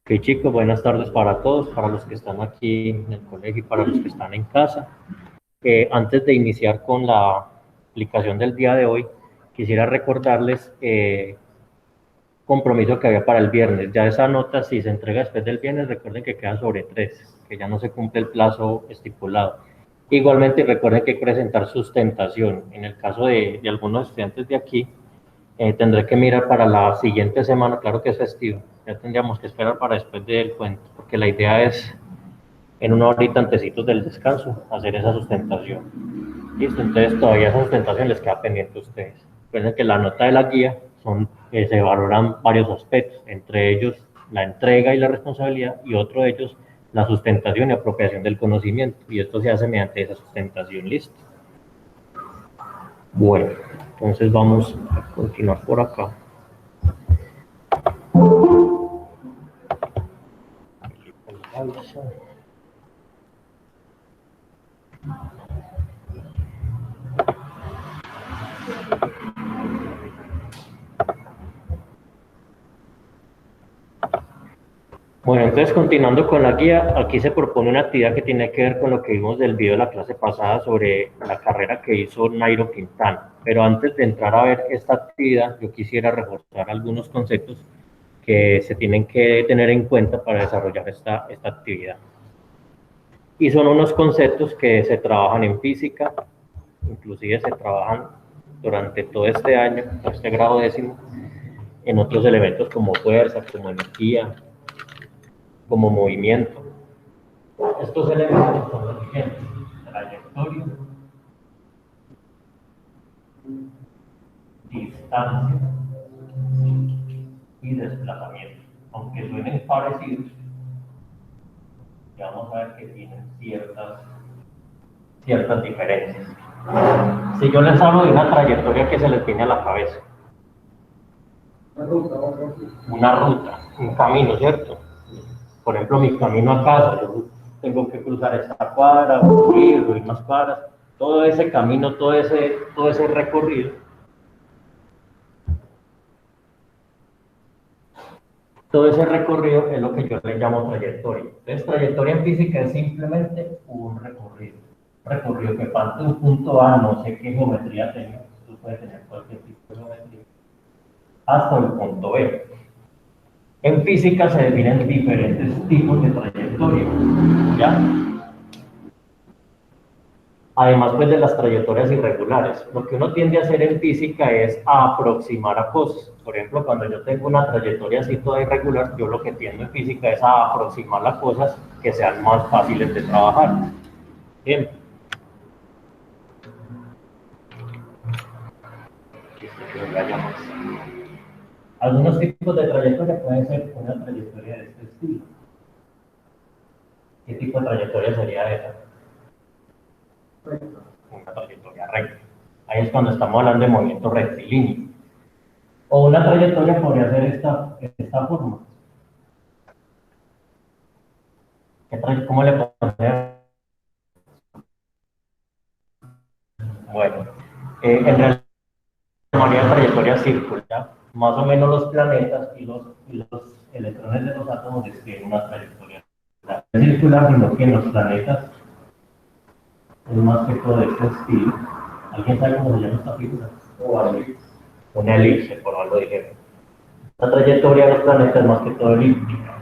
Ok, chicos, buenas tardes para todos, para los que están aquí en el colegio y para los que están en casa. Antes de iniciar con la aplicación del día de hoy, quisiera recordarles compromiso que había para el viernes. Ya esa nota, si se entrega después del viernes, recuerden que queda sobre 3, que ya no se cumple el plazo estipulado. Igualmente, recuerden que hay que presentar sustentación. En el caso de algunos estudiantes de aquí, tendré que mirar para la siguiente semana, claro que es festivo, ya tendríamos que esperar para después del puente, porque la idea es en una horita antecitos del descanso hacer esa sustentación. Listo, entonces todavía esa sustentación les queda pendiente a ustedes. Recuerden que la nota de la guía se valoran varios aspectos, entre ellos la entrega y la responsabilidad, y otro de ellos la sustentación y apropiación del conocimiento, y esto se hace mediante esa sustentación. Listo. Bueno, entonces vamos a continuar por acá. Bueno, entonces continuando con la guía, aquí se propone una actividad que tiene que ver con lo que vimos del video de la clase pasada sobre la carrera que hizo Nairo Quintana. Pero antes de entrar a ver esta actividad, yo quisiera reforzar algunos conceptos que se tienen que tener en cuenta para desarrollar esta actividad. Y son unos conceptos que se trabajan en física, inclusive se trabajan durante todo este año, este grado décimo, en otros elementos como fuerza, como energía, como movimiento. Estos elementos son los siguientes: trayectoria, distancia y desplazamiento. Aunque suenen parecidos, ya vamos a ver que tienen ciertas diferencias. Si yo les hablo de una trayectoria, que se les viene a la cabeza? Una ruta, un camino, ¿cierto? Por ejemplo, mi camino a casa, yo tengo que cruzar esta cuadra, subir más cuadras, todo ese camino, todo ese recorrido. Todo ese recorrido es lo que yo le llamo trayectoria. Entonces, trayectoria en física es simplemente un recorrido. Un recorrido que parte de un punto A, no sé qué geometría tenga, tú puedes tener cualquier tipo de geometría, hasta el punto B. En física se definen diferentes tipos de trayectoria, ¿ya? Además, pues, de las trayectorias irregulares. Lo que uno tiende a hacer en física es a aproximar a cosas. Por ejemplo, cuando yo tengo una trayectoria así toda irregular, yo lo que tiendo en física es a aproximar las cosas que sean más fáciles de trabajar. Bien. Algunos tipos de trayectoria pueden ser una trayectoria de este estilo. ¿Qué tipo de trayectoria sería esa? Una trayectoria recta. Ahí es cuando estamos hablando de movimiento rectilíneo. O una trayectoria podría ser esta forma. ¿Cómo le podemos? Bueno, en realidad la mayoría de trayectoria circular, más o menos los planetas y los electrones de los átomos describen una trayectoria circular, sino que en los planetas es más que todo de este estilo. ¿Alguien sabe cómo se llama esta figura? Una elipse, por algo dijeron. La trayectoria de los planetas es más que todo elíptica.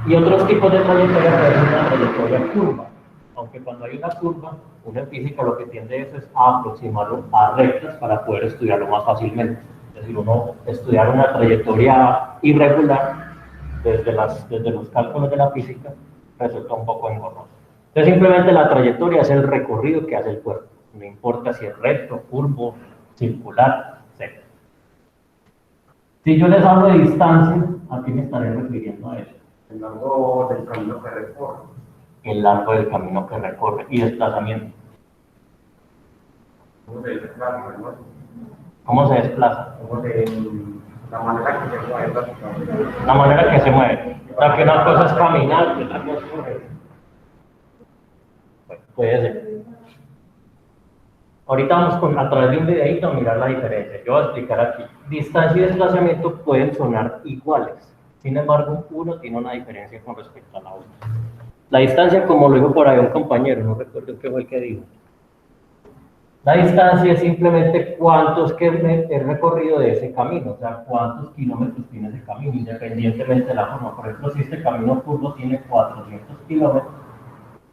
Y otros tipos de trayectoria pueden ser una trayectoria curva. Aunque cuando hay una curva, uno en física lo que tiende es a aproximarlo a rectas para poder estudiarlo más fácilmente. Es decir, uno estudiar una trayectoria irregular desde los cálculos de la física resulta un poco engorroso. Entonces, simplemente la trayectoria es el recorrido que hace el cuerpo. No importa si es recto, curvo, circular, etc. Si yo les hablo de distancia, ¿a qué me estaré refiriendo a eso? El largo del camino que recorre. El largo del camino que recorre. Y desplazamiento. ¿Cómo se desplaza? ¿Cómo se desplaza? La manera que se mueve. La manera que se mueve. O sea, que una cosa es caminar, que otra cosa es correr. Bueno, puede ser. Ahorita vamos a través de un videito a mirar la diferencia. Yo voy a explicar aquí. Distancia y desplazamiento pueden sonar iguales. Sin embargo, uno tiene una diferencia con respecto a la otra. La distancia, como lo dijo por ahí un compañero, no recuerdo qué fue el que dijo. La distancia es simplemente cuántos que he recorrido de ese camino, o sea, cuántos kilómetros tiene ese camino, independientemente de la forma. Por ejemplo, si este camino curvo tiene 400 kilómetros,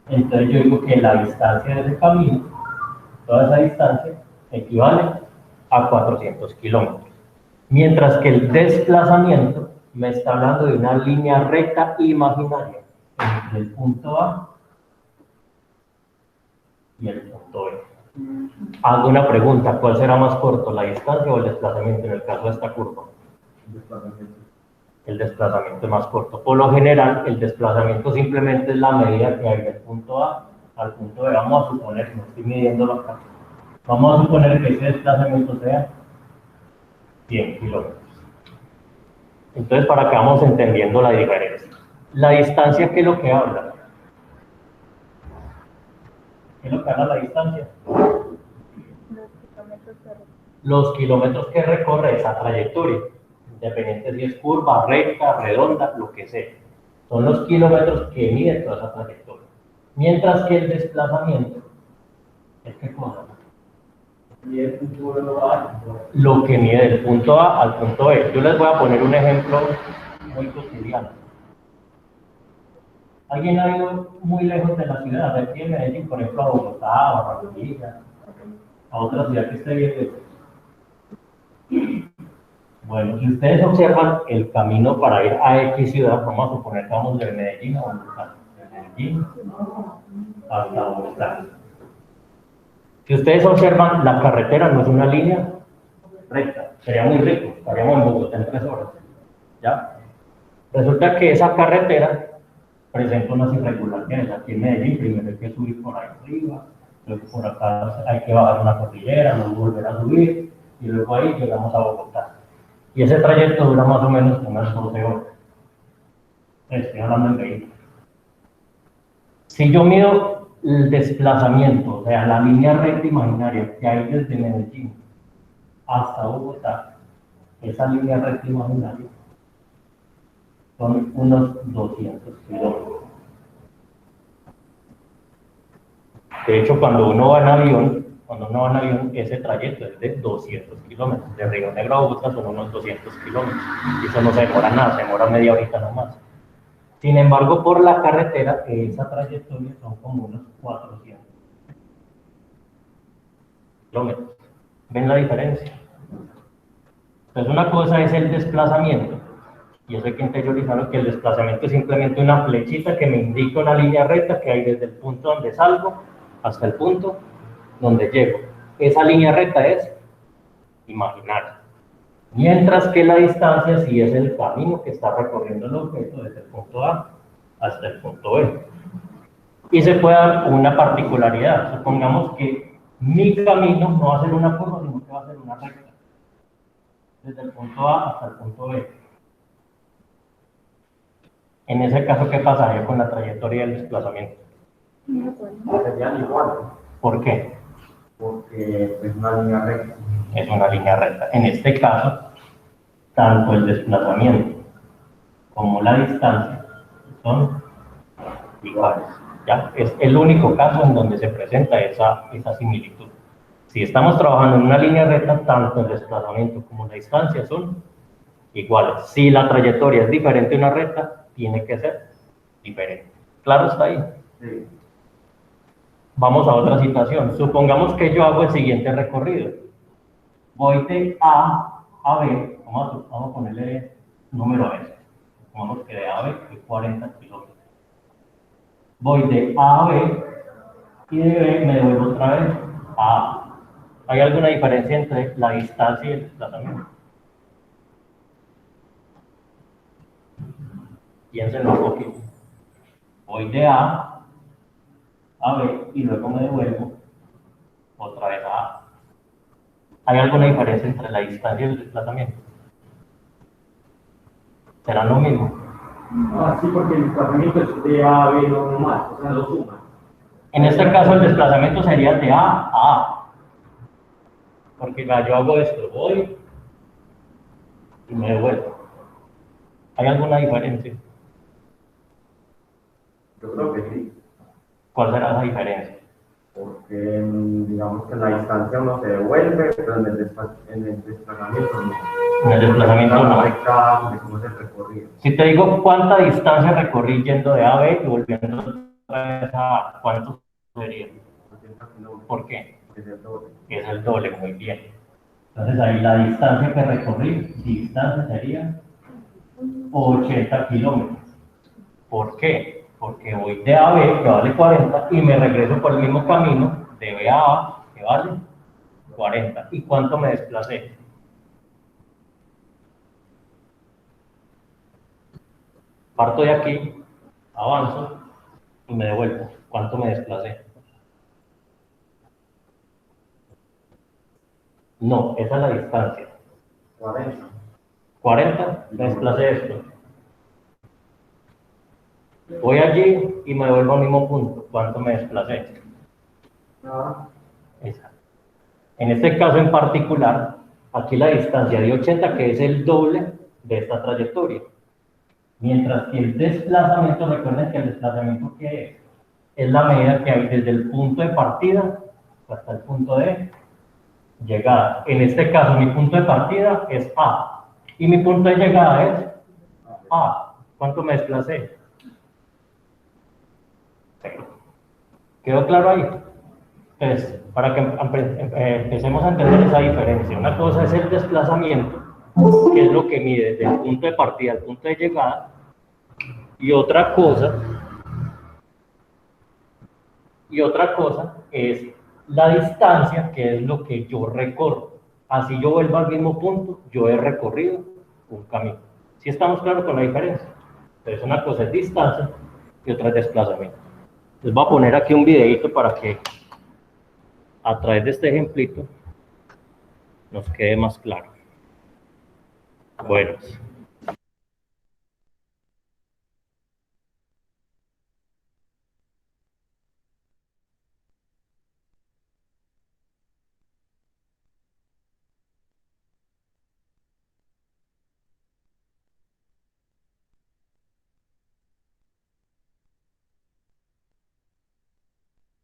entonces yo digo que la distancia de ese camino, toda esa distancia, equivale a 400 kilómetros. Mientras que el desplazamiento me está hablando de una línea recta imaginaria entre el punto A y el punto B. Hago una pregunta, ¿cuál será más corto, la distancia o el desplazamiento en el caso de esta curva? El desplazamiento es más corto. Por lo general, el desplazamiento simplemente es la medida que hay del punto A al punto B. Vamos a suponer, no estoy midiéndolo acá, vamos a suponer que ese desplazamiento sea 100 kilómetros. Entonces, para que vamos entendiendo la diferencia. La distancia, ¿qué es lo que habla? ¿Qué es lo que habla la distancia? Los kilómetros que recorre esa trayectoria, independiente si es curva, recta, redonda, lo que sea. Son los kilómetros que mide toda esa trayectoria. Mientras que el desplazamiento es qué cosa. Lo que mide del punto A al punto B. Yo les voy a poner un ejemplo muy cotidiano. ¿Alguien ha ido muy lejos de la ciudad, de aquí en Medellín, por ejemplo, a Bogotá, a Barranquilla, a otra ciudad que esté bien lejos? Bueno, si ustedes observan el camino para ir a X ciudad, vamos a suponer que vamos de Medellín a Bogotá, de Medellín hasta Bogotá. Si ustedes observan, la carretera no es una línea recta, sería muy rico, estaríamos en Bogotá en 3 horas, ¿ya? Resulta que esa carretera presenta unas irregularidades. Aquí en Medellín primero hay que subir por ahí arriba, luego por acá hay que bajar una cordillera, luego volver a subir, y luego ahí llegamos a Bogotá. Y ese trayecto dura más o menos unas 12 horas. Estoy hablando en vehículo. Si yo mido el desplazamiento, o sea, la línea recta imaginaria que hay desde Medellín hasta Bogotá, esa línea recta imaginaria son unos 200 kilómetros. De hecho, cuando uno va en avión, ese trayecto es de 200 kilómetros. De Río Negro a Bogotá son unos 200 kilómetros. Y eso no se demora nada, se demora media horita nomás. Sin embargo, por la carretera, esa trayectoria son como unos 400 kilómetros. ¿Ven la diferencia? Entonces, una cosa es el desplazamiento. Y eso hay que interiorizarlo, que el desplazamiento es simplemente una flechita que me indica una línea recta que hay desde el punto donde salgo hasta el punto donde llego. Esa línea recta es imaginaria. Mientras que la distancia sí es el camino que está recorriendo el objeto desde el punto A hasta el punto B. Y se puede dar una particularidad. Supongamos que mi camino no va a ser una curva, sino que va a ser una recta. Desde el punto A hasta el punto B. En ese caso, ¿qué pasaría con la trayectoria del desplazamiento? Serían igual. ¿Por qué? Porque es una línea recta. Es una línea recta. En este caso, tanto el desplazamiento como la distancia son iguales. ¿Ya? Es el único caso en donde se presenta esa similitud. Si estamos trabajando en una línea recta, tanto el desplazamiento como la distancia son iguales. Si la trayectoria es diferente a una recta, tiene que ser diferente. ¿Claro está ahí? Sí. Vamos a otra situación. Supongamos que yo hago el siguiente recorrido. Voy de A a B, vamos a ponerle número S. Supongamos que de A a B es 40 kilómetros. Voy de A a B y de B me devuelvo otra vez a A. ¿Hay alguna diferencia entre la distancia y el desplazamiento? Piénsenlo un poquito. Voy de A a B y luego me devuelvo otra vez a A. ¿Hay alguna diferencia entre la distancia y el desplazamiento? ¿Será lo mismo? Ah, sí, porque el desplazamiento es de A a B no más, o sea, lo suma. En este caso el desplazamiento sería de A a A. Porque vea, yo hago esto, voy y me devuelvo. ¿Hay alguna diferencia? Yo creo que sí, ¿Cuál será la diferencia? porque digamos que en la distancia uno se devuelve, pero en el desplazamiento no. En el desplazamiento La no. recta de cómo es el recorrido. Si te digo cuánta distancia recorrí yendo de A a B y volviendo otra vez a A, ¿cuánto sería? 80 kilómetros, ¿Por qué? es el doble. Es el doble, muy bien. Entonces ahí la distancia que recorrí, distancia sería 80 kilómetros. ¿Por qué? Porque voy de A a B, que vale 40, y me regreso por el mismo camino de B a A, que vale 40. ¿Y cuánto me desplacé? Parto de aquí, avanzo y me devuelvo. ¿Cuánto me desplacé? No, esa es la distancia. 40. 40, me desplacé esto. Voy allí y me devuelvo al mismo punto. ¿Cuánto me desplacé? Nada. Esa. En este caso en particular, aquí la distancia de 80, que es el doble de esta trayectoria. Mientras que el desplazamiento, recuerden que el desplazamiento que es la medida que hay desde el punto de partida hasta el punto de llegada. En este caso, mi punto de partida es A y mi punto de llegada es A. ¿Cuánto me desplacé? ¿Quedó claro ahí? Entonces, para que empecemos a entender esa diferencia, una cosa es el desplazamiento, que es lo que mide desde el punto de partida al punto de llegada, y otra cosa es la distancia, que es lo que yo recorro. Así yo vuelvo al mismo punto, yo he recorrido un camino. ¿Sí estamos claros con la diferencia? Entonces, una cosa es distancia y otra es desplazamiento. Les voy a poner aquí un videito para que a través de este ejemplito nos quede más claro. Bueno.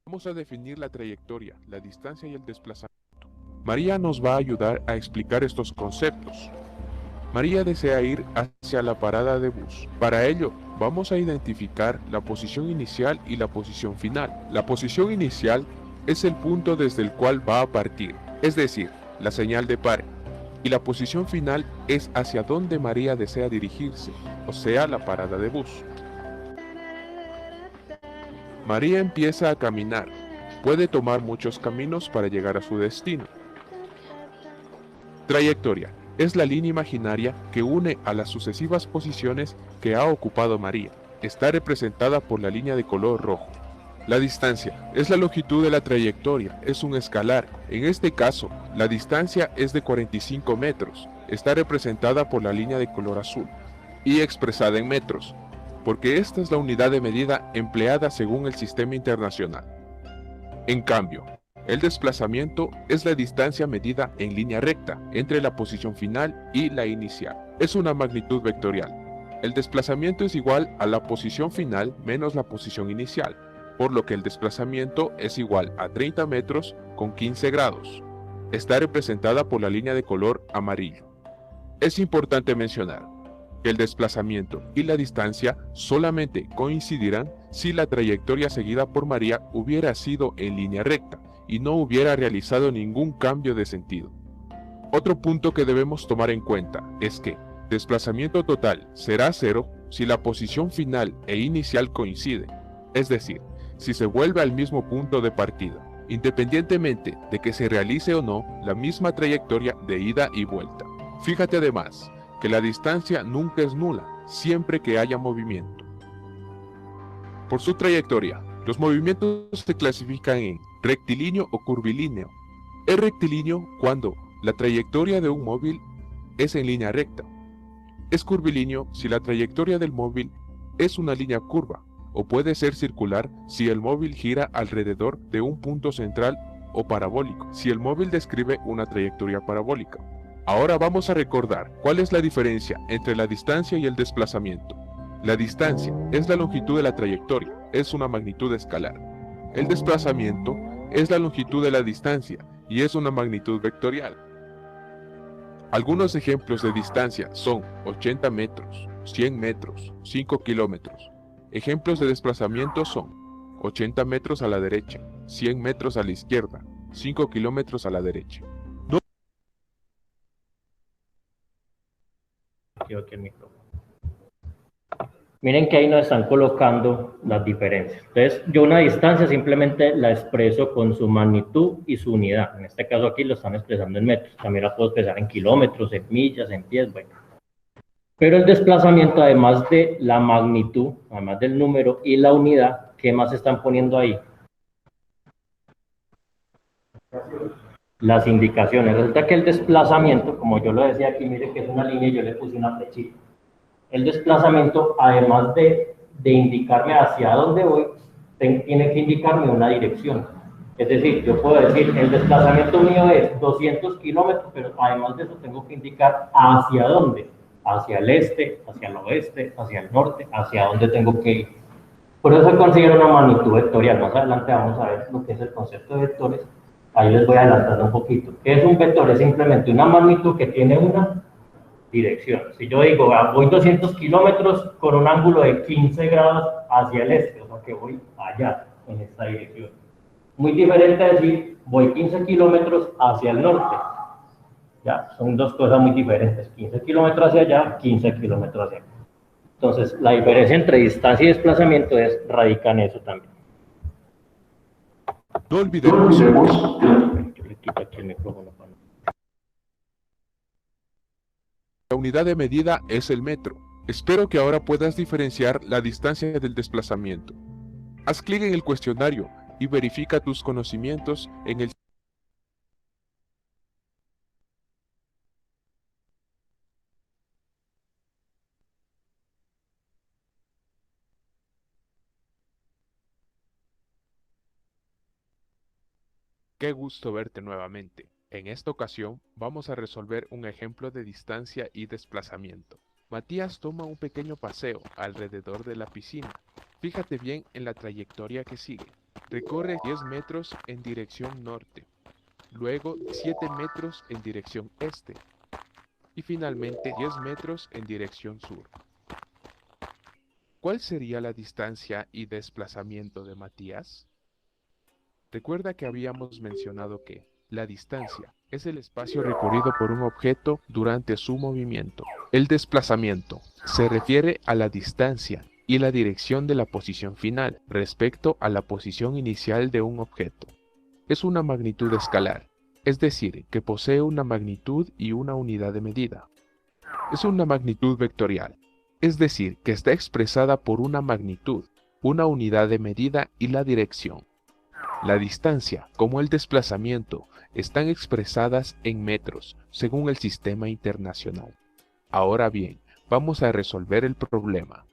Vamos a definir la trayectoria, la distancia y el desplazamiento. María nos va a ayudar a explicar estos conceptos. María desea ir hacia la parada de bus. Para ello, vamos a identificar la posición inicial y la posición final. La posición inicial es el punto desde el cual va a partir, es decir, la señal de pare. Y la posición final es hacia donde María desea dirigirse, o sea, la parada de bus. María empieza a caminar. Puede tomar muchos caminos para llegar a su destino. Trayectoria es la línea imaginaria que une a las sucesivas posiciones que ha ocupado María. Está representada por la línea de color rojo. La distancia es la longitud de la trayectoria, es un escalar. En este caso, la distancia es de 45 metros. Está representada por la línea de color azul y expresada en metros, porque esta es la unidad de medida empleada según el sistema internacional. En cambio, el desplazamiento es la distancia medida en línea recta entre la posición final y la inicial. Es una magnitud vectorial. El desplazamiento es igual a la posición final menos la posición inicial, por lo que el desplazamiento es igual a 30 metros con 15 grados. Está representada por la línea de color amarillo. Es importante mencionar que el desplazamiento y la distancia solamente coincidirán si la trayectoria seguida por María hubiera sido en línea recta y no hubiera realizado ningún cambio de sentido. Otro punto que debemos tomar en cuenta es que desplazamiento total será 0 si la posición final e inicial coinciden, es decir, si se vuelve al mismo punto de partida, independientemente de que se realice o no la misma trayectoria de ida y vuelta. Fíjate además que la distancia nunca es nula, siempre que haya movimiento. Por su trayectoria, los movimientos se clasifican en rectilíneo o curvilíneo. Es rectilíneo cuando la trayectoria de un móvil es en línea recta. Es curvilíneo si la trayectoria del móvil es una línea curva, o puede ser circular si el móvil gira alrededor de un punto central o parabólico, si el móvil describe una trayectoria parabólica. Ahora vamos a recordar cuál es la diferencia entre la distancia y el desplazamiento. La distancia es la longitud de la trayectoria, es una magnitud escalar. El desplazamiento es la longitud de la distancia y es una magnitud vectorial. Algunos ejemplos de distancia son 80 metros, 100 metros, 5 kilómetros. Ejemplos de desplazamiento son 80 metros a la derecha, 100 metros a la izquierda, 5 kilómetros a la derecha. Aquí el micrófono. Miren que ahí nos están colocando las diferencias. Entonces, yo una distancia simplemente la expreso con su magnitud y su unidad. En este caso aquí lo están expresando en metros. También la puedo expresar en kilómetros, en millas, en pies, bueno. Pero el desplazamiento, además de la magnitud, además del número y la unidad, ¿qué más están poniendo ahí? Las indicaciones. Resulta que el desplazamiento, como yo lo decía aquí, mire que es una línea y yo le puse una flechita. El desplazamiento, además de indicarme hacia dónde voy, tiene que indicarme una dirección. Es decir, yo puedo decir, el desplazamiento mío es 200 kilómetros, pero además de eso tengo que indicar hacia dónde. Hacia el este, hacia el oeste, hacia el norte, hacia dónde tengo que ir. Por eso se considera una magnitud vectorial. Más adelante vamos a ver lo que es el concepto de vectores. Ahí les voy adelantando un poquito. ¿Qué es un vector? Es simplemente una magnitud que tiene una dirección. Si yo digo, voy 200 kilómetros con un ángulo de 15 grados hacia el este, o sea que voy allá, en esta dirección. Muy diferente a decir, voy 15 kilómetros hacia el norte. Ya, son dos cosas muy diferentes. 15 kilómetros hacia allá, 15 kilómetros hacia acá. Entonces, la diferencia entre distancia y desplazamiento radica en eso también. No olvidemos Yo le quito aquí el micrófono. la unidad de medida es el metro. Espero que ahora puedas diferenciar la distancia del desplazamiento. Haz clic en el cuestionario y verifica tus conocimientos en el Qué gusto verte nuevamente. En esta ocasión vamos a resolver un ejemplo de distancia y desplazamiento. Matías toma un pequeño paseo alrededor de la piscina. Fíjate bien en la trayectoria que sigue. Recorre 10 metros en dirección norte, luego 7 metros en dirección este y finalmente 10 metros en dirección sur. ¿Cuál sería la distancia y desplazamiento de Matías? Recuerda que habíamos mencionado que la distancia es el espacio recorrido por un objeto durante su movimiento. El desplazamiento se refiere a la distancia y la dirección de la posición final respecto a la posición inicial de un objeto. Es una magnitud escalar, es decir, que posee una magnitud y una unidad de medida. Es una magnitud vectorial, es decir, que está expresada por una magnitud, una unidad de medida y la dirección. La distancia, como el desplazamiento, están expresadas en metros, según el sistema internacional. Ahora bien, vamos a resolver el problema.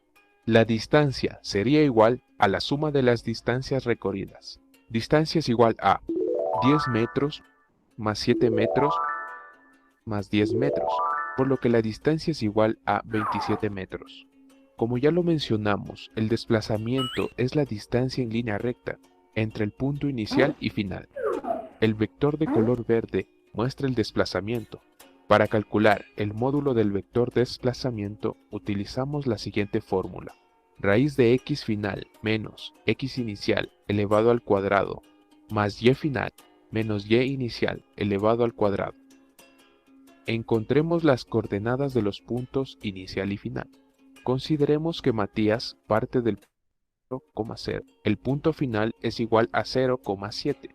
La distancia sería igual a la suma de las distancias recorridas. Distancia es igual a 10 metros más 7 metros más 10 metros, por lo que la distancia es igual a 27 metros. Como ya lo mencionamos, el desplazamiento es la distancia en línea recta entre el punto inicial y final. El vector de color verde muestra el desplazamiento. Para calcular el módulo del vector desplazamiento utilizamos la siguiente fórmula. Raíz de x final menos x inicial elevado al cuadrado más y final menos y inicial elevado al cuadrado. Encontremos las coordenadas de los puntos inicial y final. Consideremos que Matías parte del 0,0. El punto final es igual a 0,7.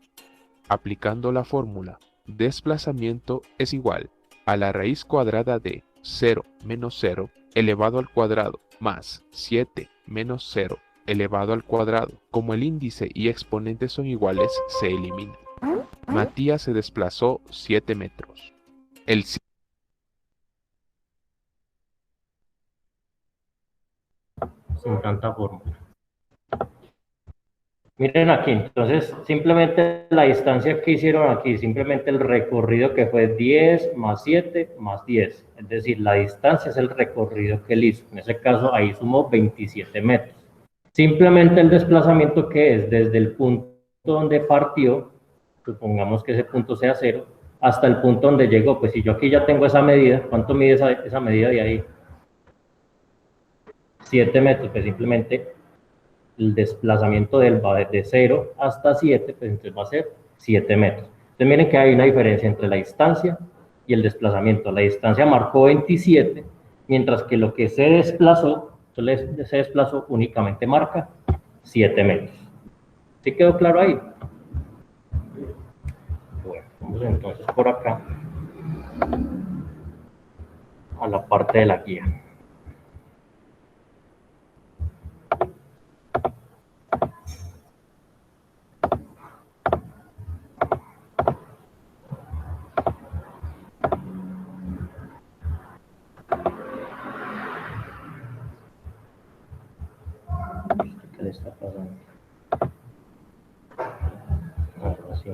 Aplicando la fórmula, desplazamiento es igual a la raíz cuadrada de 0 menos 0 elevado al cuadrado más 7 menos 0 elevado al cuadrado. Como el índice y exponente son iguales, se eliminan. Matías se desplazó 7 metros. El sin tanta fórmula. Miren aquí, entonces simplemente la distancia que hicieron aquí, simplemente el recorrido que fue 10 más 7 más 10. Es decir, la distancia es el recorrido que él hizo. En ese caso, ahí sumó 27 metros. Simplemente el desplazamiento que es desde el punto donde partió, supongamos que ese punto sea 0, hasta el punto donde llegó. Pues si yo aquí ya tengo esa medida, ¿cuánto mide esa medida de ahí? 7 metros, pues simplemente el desplazamiento del va de 0 hasta 7, pues entonces va a ser 7 metros. Entonces miren que hay una diferencia entre la distancia y el desplazamiento. La distancia marcó 27, mientras que lo que se desplazó únicamente marca 7 metros. ¿Sí quedó claro ahí? Bueno, vamos entonces por acá a la parte de la guía. ¿Qué le está pasando? Ahora sí.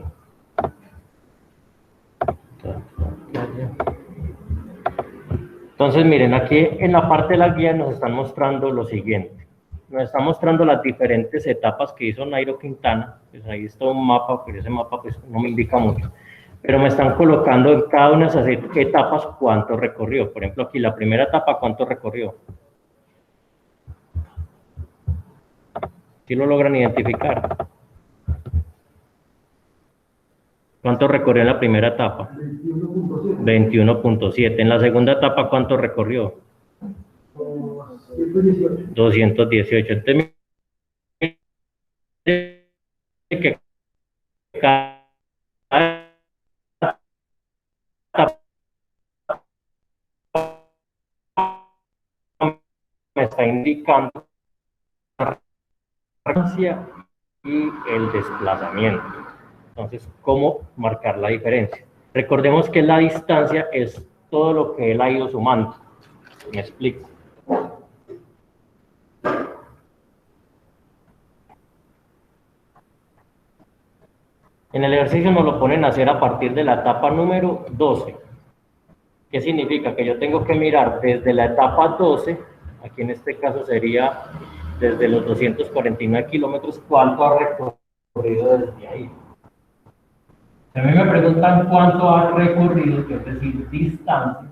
Entonces, miren, aquí en la parte de la guía nos están mostrando lo siguiente. Nos están mostrando las diferentes etapas que hizo Nairo Quintana. Pues ahí está un mapa, pero ese mapa pues no me indica mucho. Pero me están colocando en cada una de esas etapas cuánto recorrió. Por ejemplo, aquí la primera etapa, ¿cuánto recorrió? ¿Sí lo logran identificar? ¿Cuánto recorrió en la primera etapa? 21.7. En la segunda etapa, ¿cuánto recorrió? 218. Entonces, que cada etapa me está indicando la distancia y el desplazamiento. Entonces, ¿cómo marcar la diferencia? Recordemos que la distancia es todo lo que él ha ido sumando. Me explico. En el ejercicio nos lo ponen a hacer a partir de la etapa número 12. ¿Qué significa? Que yo tengo que mirar desde la etapa 12, aquí en este caso sería desde los 249 kilómetros, cuánto ha recorrido desde ahí. Si a mí me preguntan cuánto ha recorrido, es decir, distancia,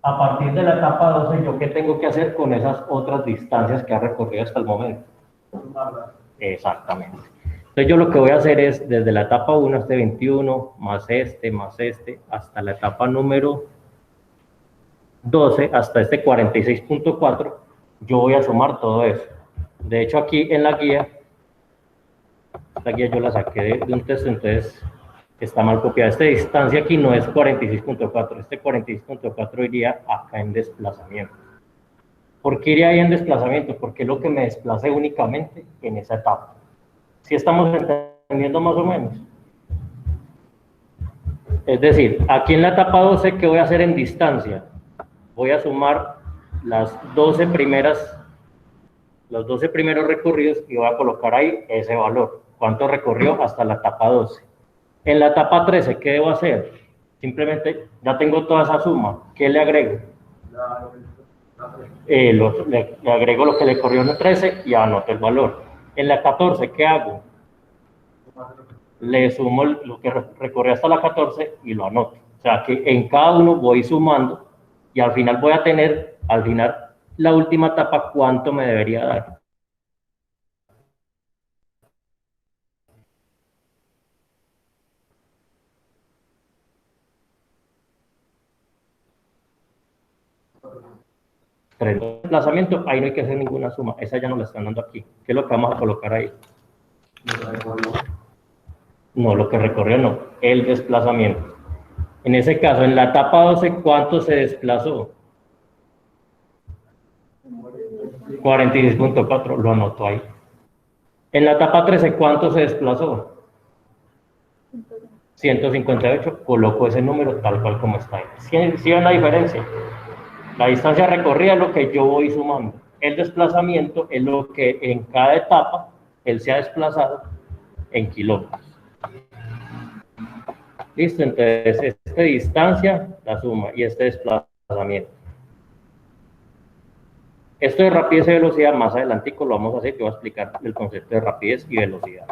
a partir de la etapa 12, ¿yo qué tengo que hacer con esas otras distancias que ha recorrido hasta el momento? Exactamente. Entonces yo lo que voy a hacer es, desde la etapa 1, este 21, más este, hasta la etapa número 12, hasta este 46.4, yo voy a sumar todo eso. De hecho, aquí en la guía, esta guía yo la saqué de un texto, entonces está mal copiada. Esta distancia aquí no es 46.4, este 46.4 iría acá en desplazamiento. ¿Por qué iría ahí en desplazamiento? Porque es lo que me desplace únicamente en esa etapa. ¿Sí estamos entendiendo más o menos? Es decir, aquí en la etapa 12, ¿qué voy a hacer en distancia? Voy a sumar los 12 primeros recorridos y voy a colocar ahí ese valor. ¿Cuánto recorrió hasta la etapa 12? En la etapa 13, ¿qué debo hacer? Simplemente ya tengo toda esa suma. ¿Qué le agrego? Le agrego lo que le corrió en el 13 y anoto el valor. En la 14, ¿qué hago? Le sumo lo que recorrió hasta la 14 y lo anoto. O sea que en cada uno voy sumando y al final voy a tener, la última etapa, ¿cuánto me debería dar? Desplazamiento, ahí no hay que hacer ninguna suma, esa ya no la están dando aquí. ¿Qué es lo que vamos a colocar ahí? No, lo que recorrió no, el desplazamiento. En ese caso, en la etapa 12, ¿cuánto se desplazó? 46.4, lo anoto ahí. En la etapa 13, ¿cuánto se desplazó? 158, coloco ese número tal cual como está ahí. ¿Sí ven la diferencia? La distancia recorrida es lo que yo voy sumando. el desplazamiento es lo que en cada etapa él se ha desplazado en kilómetros. Listo, entonces esta distancia, la suma, y este desplazamiento. Esto de rapidez y velocidad, más adelantico lo vamos a hacer, yo voy a explicar el concepto de rapidez y velocidad.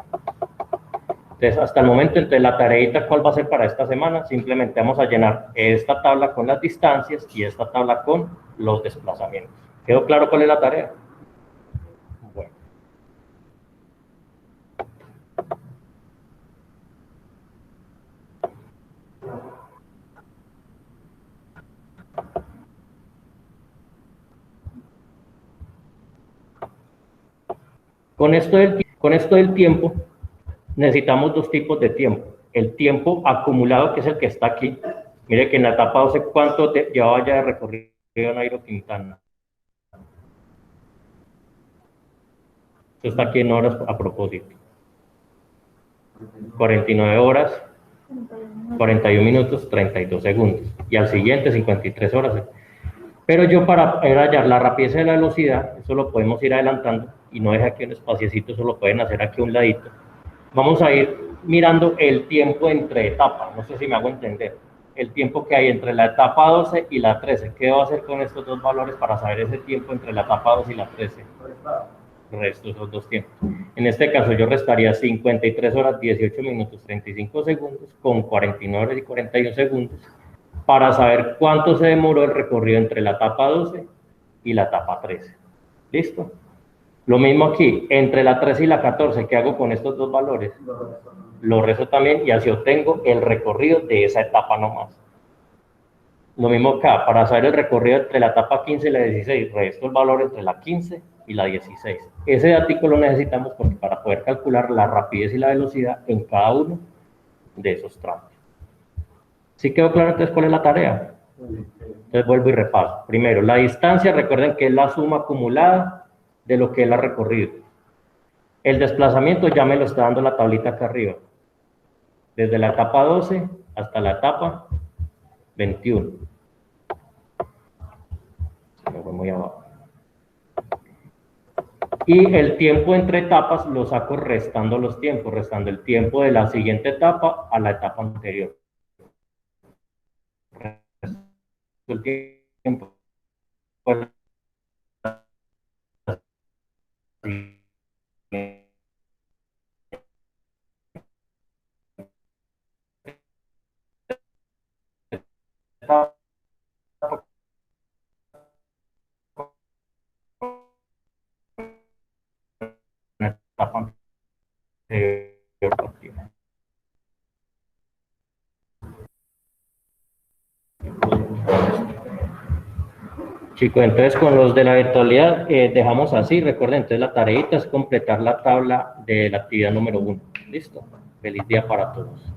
Entonces, hasta el momento, entonces la tareita, ¿cuál va a ser para esta semana? Simplemente vamos a llenar esta tabla con las distancias y esta tabla con los desplazamientos. ¿Quedó claro cuál es la tarea? Bueno. Con esto del tiempo, necesitamos dos tipos de tiempo. El tiempo acumulado, que es el que está aquí. Mire que en la etapa 12, ¿cuánto llevaba ya de recorrido Nairo Quintana? Esto está aquí en horas a propósito. 49 horas, 41 minutos, 32 segundos. Y al siguiente, 53 horas. Pero yo para hallar la rapidez y la velocidad, eso lo podemos ir adelantando y no deja aquí un espaciecito, eso lo pueden hacer aquí a un ladito. Vamos a ir mirando el tiempo entre etapas, no sé si me hago entender. El tiempo que hay entre la etapa 12 y la 13. ¿Qué debo hacer con estos dos valores para saber ese tiempo entre la etapa 12 y la 13? Resto esos dos tiempos. En este caso yo restaría 53 horas, 18 minutos, 35 segundos con 49 horas y 41 segundos para saber cuánto se demoró el recorrido entre la etapa 12 y la etapa 13. ¿Listo? Lo mismo aquí, entre la 13 y la 14, ¿qué hago con estos dos valores? Lo resto también y así obtengo el recorrido de esa etapa nomás. Lo mismo acá, para saber el recorrido entre la etapa 15 y la 16, resto el valor entre la 15 y la 16. Ese dato lo necesitamos porque para poder calcular la rapidez y la velocidad en cada uno de esos tramos. ¿Sí quedó claro entonces cuál es la tarea? Entonces vuelvo y repaso. Primero, la distancia, recuerden que es la suma acumulada de lo que él ha recorrido. El desplazamiento ya me lo está dando la tablita acá arriba. Desde la etapa 12 hasta la etapa 21. Se me fue muy abajo. Y el tiempo entre etiapas lo saco restando los tiempos, restando el tiempo de la siguiente etapa a la etapa anterior. El tiempo pues, etapa anterior. Chicos, entonces con los de la virtualidad dejamos así. Recuerden, entonces la tareita es completar la tabla de la actividad número 1. ¿Listo? Feliz día para todos.